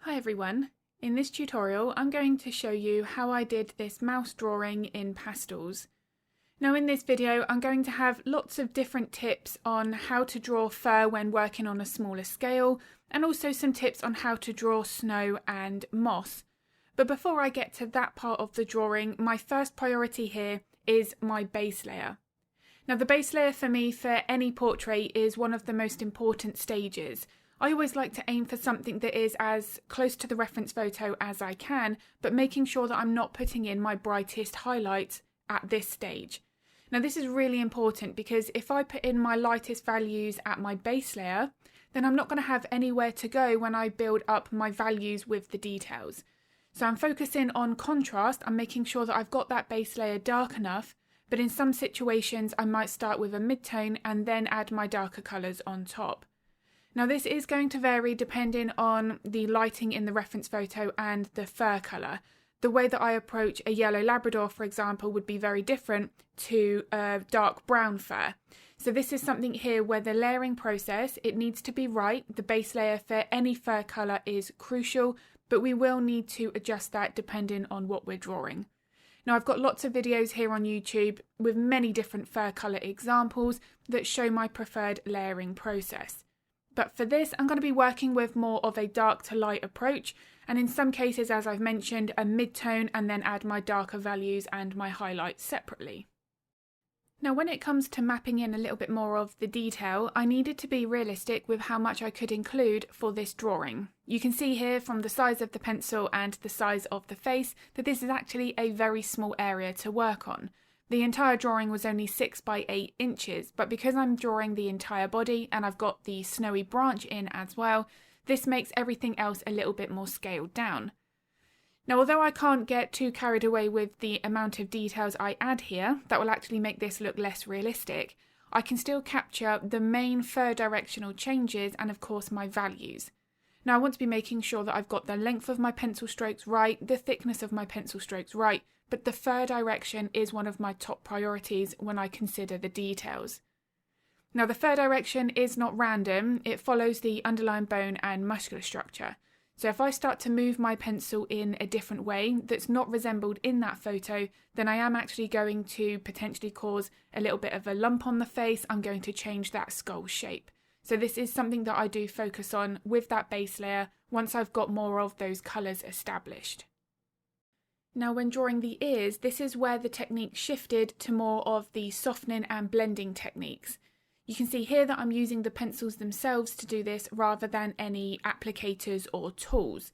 Hi everyone, in this tutorial I'm going to show you how I did this mouse drawing in Pastels. Now in this video I'm going to have lots of different tips on how to draw fur when working on a smaller scale, and also some tips on how to draw snow and moss. But before I get to that part of the drawing, my first priority here is my base layer. Now the base layer for me for any portrait is one of the most important stages. I always like to aim for something that is as close to the reference photo as I can, but making sure that I'm not putting in my brightest highlights at this stage. Now this is really important because if I put in my lightest values at my base layer, then I'm not going to have anywhere to go when I build up my values with the details. So I'm focusing on contrast. I'm making sure that I've got that base layer dark enough, but in some situations I might start with a mid-tone and then add my darker colours on top. Now this is going to vary depending on the lighting in the reference photo and the fur colour. The way that I approach a yellow Labrador, for example, would be very different to a dark brown fur. So this is something here where the layering process, it needs to be right. The base layer for any fur colour is crucial, but we will need to adjust that depending on what we're drawing. Now I've got lots of videos here on YouTube with many different fur colour examples that show my preferred layering process. But for this, I'm going to be working with more of a dark to light approach, and in some cases, as I've mentioned, a mid-tone, and then add my darker values and my highlights separately. Now when it comes to mapping in a little bit more of the detail, I needed to be realistic with how much I could include for this drawing. You can see here from the size of the pencil and the size of the face that this is actually a very small area to work on. The entire drawing was only 6 by 8 inches, but because I'm drawing the entire body and I've got the snowy branch in as well, this makes everything else a little bit more scaled down. Now although I can't get too carried away with the amount of details I add here, that will actually make this look less realistic, I can still capture the main fur directional changes and of course my values. Now I want to be making sure that I've got the length of my pencil strokes right, the thickness of my pencil strokes right, but the fur direction is one of my top priorities when I consider the details. Now the fur direction is not random, it follows the underlying bone and muscular structure. So if I start to move my pencil in a different way that's not resembled in that photo, then I am actually going to potentially cause a little bit of a lump on the face. I'm going to change that skull shape. So this is something that I do focus on with that base layer once I've got more of those colours established. Now when drawing the ears, this is where the technique shifted to more of the softening and blending techniques. You can see here that I'm using the pencils themselves to do this rather than any applicators or tools.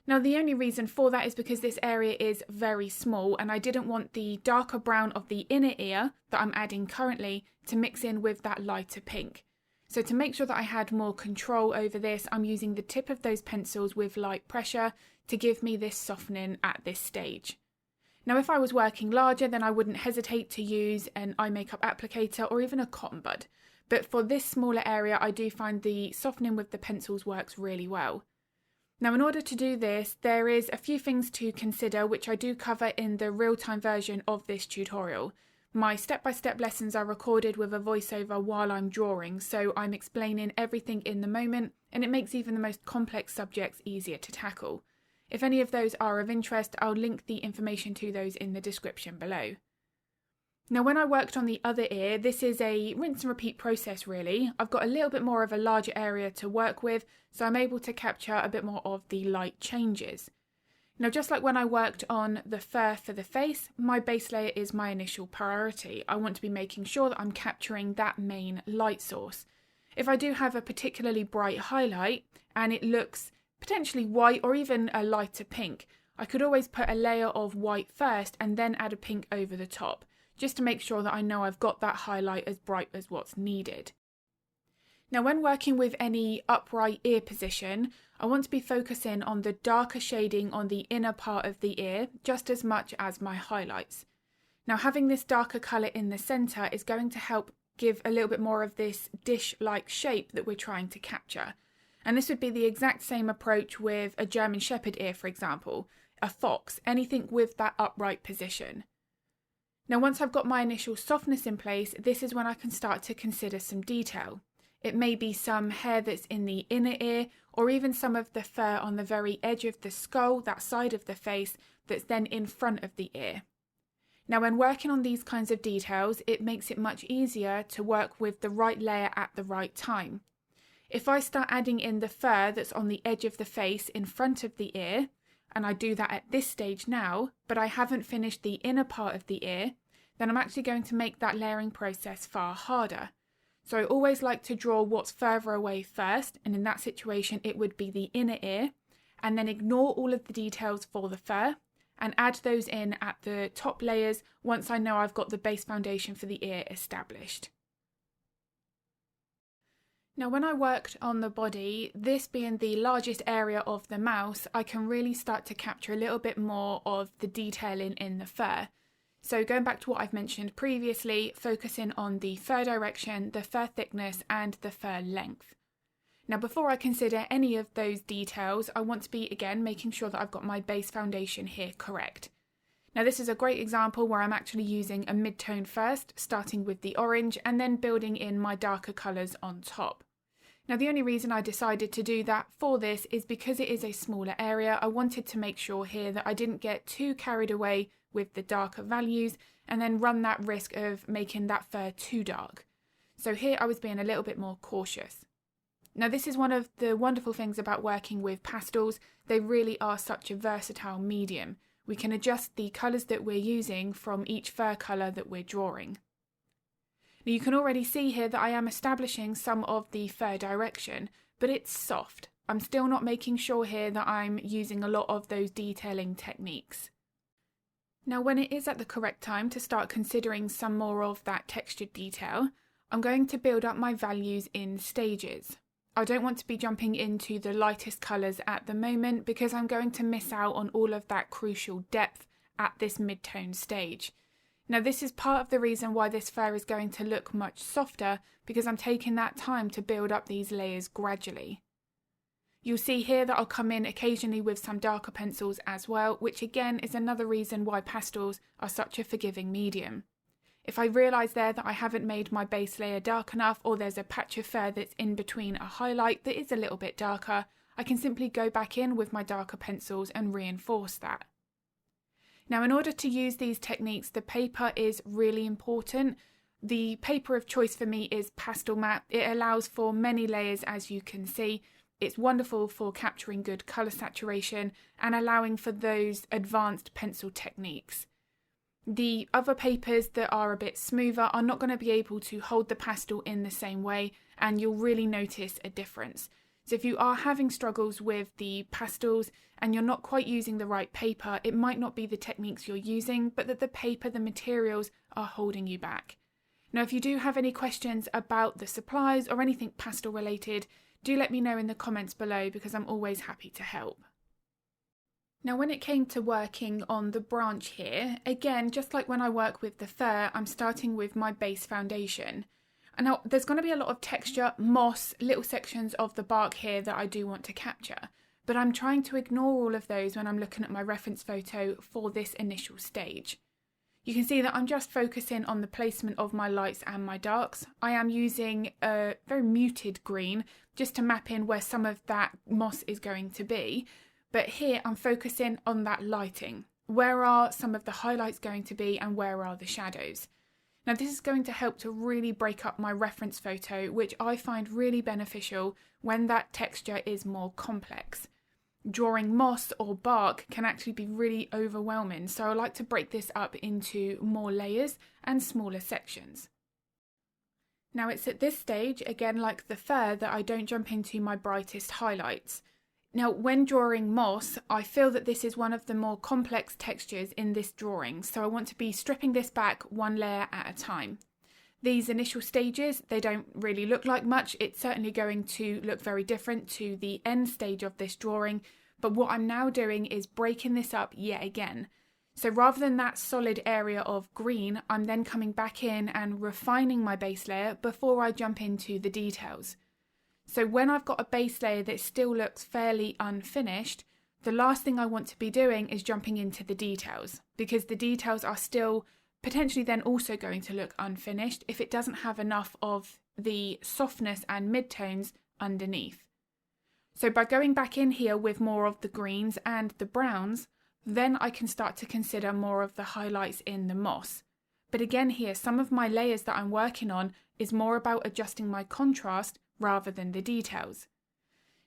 Now the only reason for that is because this area is very small and I didn't want the darker brown of the inner ear that I'm adding currently to mix in with that lighter pink. So to make sure that I had more control over this, I'm using the tip of those pencils with light pressure to give me this softening at this stage. Now if I was working larger, then I wouldn't hesitate to use an eye makeup applicator or even a cotton bud. But for this smaller area, I do find the softening with the pencils works really well. Now in order to do this, there is a few things to consider which I do cover in the real-time version of this tutorial. My step-by-step lessons are recorded with a voiceover while I'm drawing, so I'm explaining everything in the moment, and it makes even the most complex subjects easier to tackle. If any of those are of interest, I'll link the information to those in the description below. Now when I worked on the other ear, this is a rinse and repeat process really. I've got a little bit more of a larger area to work with, so I'm able to capture a bit more of the light changes. Now just like when I worked on the fur for the face, my base layer is my initial priority. I want to be making sure that I'm capturing that main light source. If I do have a particularly bright highlight and it looks potentially white or even a lighter pink, I could always put a layer of white first and then add a pink over the top, just to make sure that I know I've got that highlight as bright as what's needed. Now when working with any upright ear position, I want to be focusing on the darker shading on the inner part of the ear just as much as my highlights. Now having this darker colour in the centre is going to help give a little bit more of this dish-like shape that we're trying to capture. And this would be the exact same approach with a German Shepherd ear, for example, a fox, anything with that upright position. Now once I've got my initial softness in place, this is when I can start to consider some detail. It may be some hair that's in the inner ear, or even some of the fur on the very edge of the skull, that side of the face, that's then in front of the ear. Now, when working on these kinds of details, it makes it much easier to work with the right layer at the right time. If I start adding in the fur that's on the edge of the face in front of the ear, and I do that at this stage now, but I haven't finished the inner part of the ear, then I'm actually going to make that layering process far harder. So I always like to draw what's further away first, and in that situation it would be the inner ear, and then ignore all of the details for the fur, and add those in at the top layers once I know I've got the base foundation for the ear established. Now, when I worked on the body, this being the largest area of the mouse, I can really start to capture a little bit more of the detailing in the fur. So going back to what I've mentioned previously, focusing on the fur direction, the fur thickness and the fur length. Now, before I consider any of those details, I want to be, again, making sure that I've got my base foundation here correct. Now, this is a great example where I'm actually using a mid-tone first, starting with the orange, and then building in my darker colours on top. Now, the only reason I decided to do that for this is because it is a smaller area. I wanted to make sure here that I didn't get too carried away with the darker values and then run that risk of making that fur too dark. So here I was being a little bit more cautious. Now, this is one of the wonderful things about working with pastels. They really are such a versatile medium. We can adjust the colours that we're using from each fur colour that we're drawing. Now, you can already see here that I am establishing some of the fur direction, but it's soft. I'm still not making sure here that I'm using a lot of those detailing techniques. Now, when it is at the correct time to start considering some more of that textured detail, I'm going to build up my values in stages. I don't want to be jumping into the lightest colours at the moment because I'm going to miss out on all of that crucial depth at this mid-tone stage. Now, this is part of the reason why this fur is going to look much softer, because I'm taking that time to build up these layers gradually. You'll see here that I'll come in occasionally with some darker pencils as well, which again is another reason why pastels are such a forgiving medium. If I realise there that I haven't made my base layer dark enough, or there's a patch of fur that's in between a highlight that is a little bit darker, I can simply go back in with my darker pencils and reinforce that. Now, in order to use these techniques, the paper is really important. The paper of choice for me is Pastelmat. It allows for many layers, as you can see. It's wonderful for capturing good colour saturation and allowing for those advanced pencil techniques. The other papers that are a bit smoother are not going to be able to hold the pastel in the same way, and you'll really notice a difference. So if you are having struggles with the pastels and you're not quite using the right paper, it might not be the techniques you're using, but that the paper, the materials are holding you back. Now, if you do have any questions about the supplies or anything pastel related, do let me know in the comments below because I'm always happy to help. Now, when it came to working on the branch here, again, just like when I work with the fur, I'm starting with my base foundation. And now there's going to be a lot of texture, moss, little sections of the bark here that I do want to capture, but I'm trying to ignore all of those when I'm looking at my reference photo for this initial stage. You can see that I'm just focusing on the placement of my lights and my darks. I am using a very muted green just to map in where some of that moss is going to be. But here I'm focusing on that lighting. Where are some of the highlights going to be and where are the shadows? Now, this is going to help to really break up my reference photo, which I find really beneficial when that texture is more complex. Drawing moss or bark can actually be really overwhelming, so I like to break this up into more layers and smaller sections. Now, it's at this stage, again like the fur, that I don't jump into my brightest highlights. Now, when drawing moss, I feel that this is one of the more complex textures in this drawing, so I want to be stripping this back one layer at a time. These initial stages, they don't really look like much. It's certainly going to look very different to the end stage of this drawing, but what I'm now doing is breaking this up yet again. So rather than that solid area of green, I'm then coming back in and refining my base layer before I jump into the details. So when I've got a base layer that still looks fairly unfinished, the last thing I want to be doing is jumping into the details, because the details are still potentially then also going to look unfinished if it doesn't have enough of the softness and midtones underneath. So by going back in here with more of the greens and the browns, then I can start to consider more of the highlights in the moss. But again here, some of my layers that I'm working on is more about adjusting my contrast rather than the details.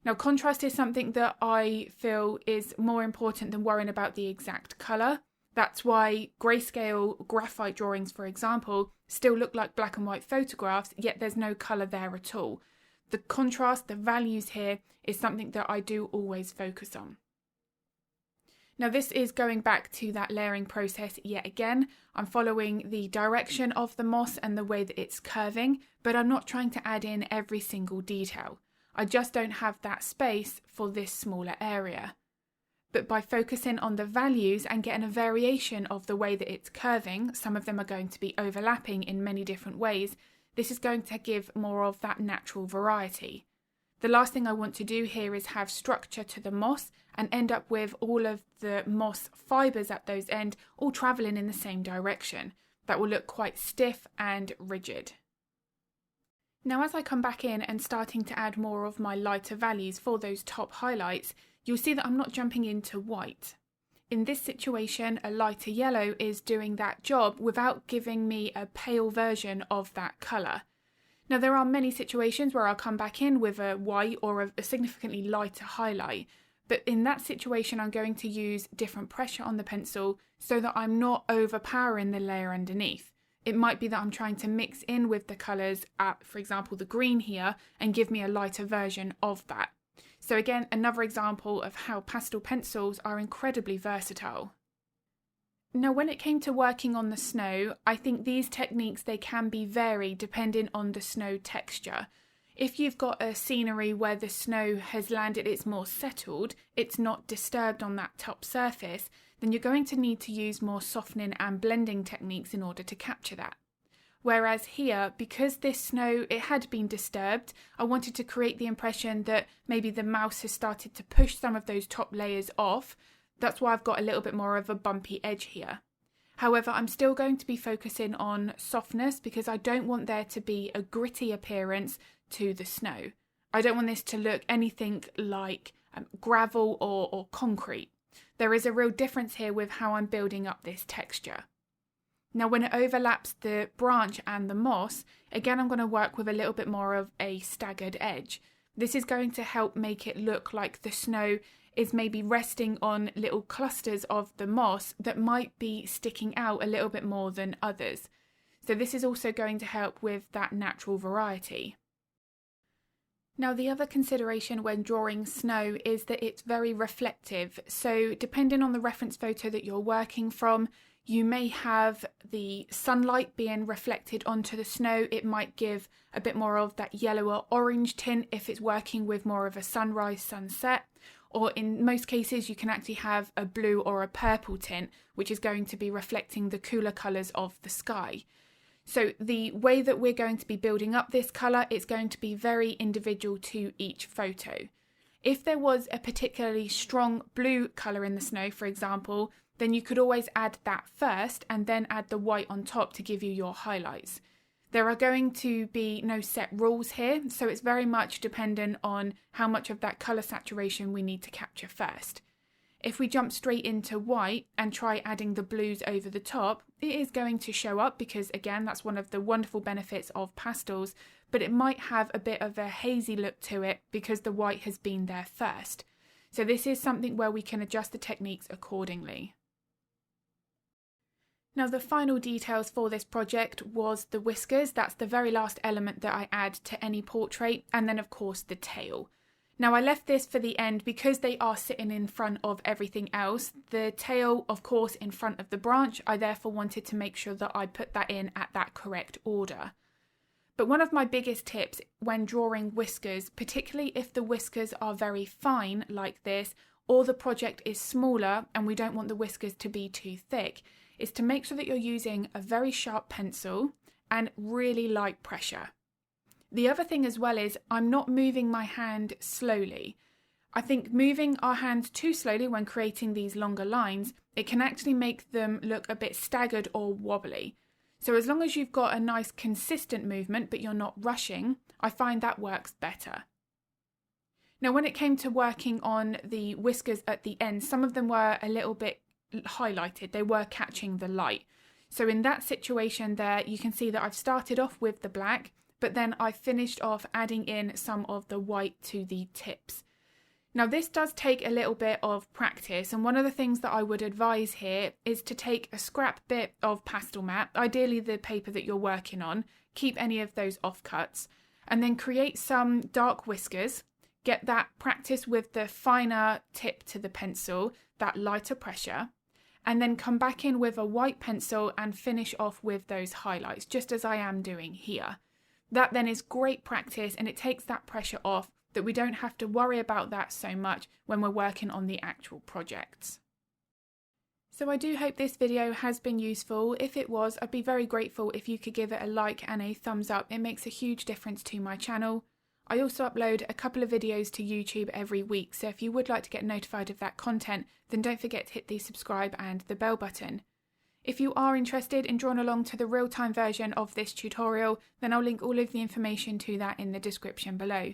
Now, contrast is something that I feel is more important than worrying about the exact colour. That's why grayscale graphite drawings, for example, still look like black and white photographs, yet there's no colour there at all. The contrast, the values here, is something that I do always focus on. Now this is going back to that layering process yet again. I'm following the direction of the moss and the way that it's curving, but I'm not trying to add in every single detail. I just don't have that space for this smaller area. But by focusing on the values and getting a variation of the way that it's curving, some of them are going to be overlapping in many different ways, this is going to give more of that natural variety. The last thing I want to do here is have structure to the moss and end up with all of the moss fibres at those ends all travelling in the same direction. That will look quite stiff and rigid. Now as I come back in and starting to add more of my lighter values for those top highlights, you'll see that I'm not jumping into white. In this situation, a lighter yellow is doing that job without giving me a pale version of that colour. Now there are many situations where I'll come back in with a white or a significantly lighter highlight, but in that situation I'm going to use different pressure on the pencil so that I'm not overpowering the layer underneath. It might be that I'm trying to mix in with the colours at, for example, the green here, and give me a lighter version of that. So again, another example of how pastel pencils are incredibly versatile. Now when it came to working on the snow, I think these techniques, they can be varied depending on the snow texture. If you've got a scenery where the snow has landed, it's more settled, it's not disturbed on that top surface, then you're going to need to use more softening and blending techniques in order to capture that. Whereas here, because this snow, it had been disturbed, I wanted to create the impression that maybe the mouse has started to push some of those top layers off. That's why I've got a little bit more of a bumpy edge here. However, I'm still going to be focusing on softness because I don't want there to be a gritty appearance to the snow. I don't want this to look anything like gravel or concrete. There is a real difference here with how I'm building up this texture. Now when it overlaps the branch and the moss, again I'm going to work with a little bit more of a staggered edge. This is going to help make it look like the snow is maybe resting on little clusters of the moss that might be sticking out a little bit more than others. So this is also going to help with that natural variety. Now the other consideration when drawing snow is that it's very reflective. So depending on the reference photo that you're working from, you may have the sunlight being reflected onto the snow. It might give a bit more of that yellow or orange tint if it's working with more of a sunrise, sunset. Or in most cases, you can actually have a blue or a purple tint, which is going to be reflecting the cooler colours of the sky. So the way that we're going to be building up this colour is going to be very individual to each photo. If there was a particularly strong blue colour in the snow, for example, then you could always add that first and then add the white on top to give you your highlights. There are going to be no set rules here, so it's very much dependent on how much of that colour saturation we need to capture first. If we jump straight into white and try adding the blues over the top, it is going to show up because, again, that's one of the wonderful benefits of pastels, but it might have a bit of a hazy look to it because the white has been there first. So this is something where we can adjust the techniques accordingly. Now the final details for this project was the whiskers. That's the very last element that I add to any portrait, and then of course the tail. Now I left this for the end because they are sitting in front of everything else. The tail, of course, in front of the branch, I therefore wanted to make sure that I put that in at that correct order. But one of my biggest tips when drawing whiskers, particularly if the whiskers are very fine like this, or the project is smaller and we don't want the whiskers to be too thick, is to make sure that you're using a very sharp pencil and really light pressure. The other thing as well is I'm not moving my hand slowly. I think moving our hands too slowly when creating these longer lines, it can actually make them look a bit staggered or wobbly. So as long as you've got a nice consistent movement but you're not rushing, I find that works better. Now when it came to working on the whiskers at the end, some of them were a little bit highlighted, they were catching the light. So in that situation there, you can see that I've started off with the black, but then I finished off adding in some of the white to the tips. Now this does take a little bit of practice, and one of the things that I would advise here is to take a scrap bit of Pastelmat, ideally the paper that you're working on, keep any of those offcuts, and then create some dark whiskers, get that practice with the finer tip to the pencil, that lighter pressure, and then come back in with a white pencil and finish off with those highlights, just as I am doing here. That then is great practice, and it takes that pressure off, that we don't have to worry about that so much when we're working on the actual projects. So I do hope this video has been useful. If it was, I'd be very grateful if you could give it a like and a thumbs up. It makes a huge difference to my channel. I also upload a couple of videos to YouTube every week, so if you would like to get notified of that content, then don't forget to hit the subscribe and the bell button. If you are interested in drawing along to the real-time version of this tutorial, then I'll link all of the information to that in the description below.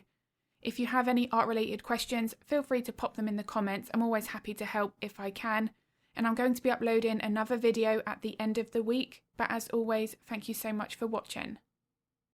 If you have any art-related questions, feel free to pop them in the comments. I'm always happy to help if I can. And I'm going to be uploading another video at the end of the week. But as always, thank you so much for watching.